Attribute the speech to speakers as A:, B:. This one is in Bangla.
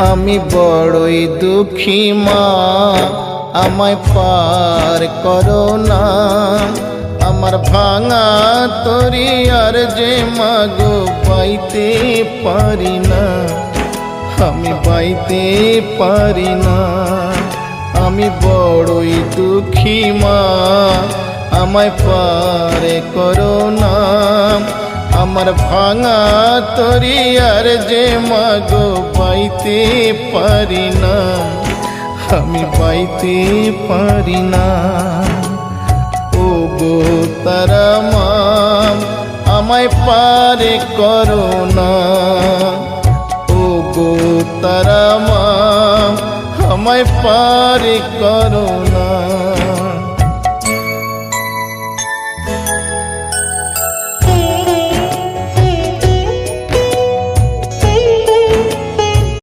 A: আমি বড়ই দুঃখী মা, আমায় পার করো না। আমার ভাঙা তরি আর যে মাগো পাইতে পারি না, আমি পাইতে পারি না। আমি বড়ই দুঃখী মা, আমায় পার করো না। আমার ভাঙা তরি আর যে মাগো পাইতে পারি না, আমি পাইতে পারি না। ও গো তারা মা, আমায় পার করো না। ও গো তারা মা, আমায় পার করো না।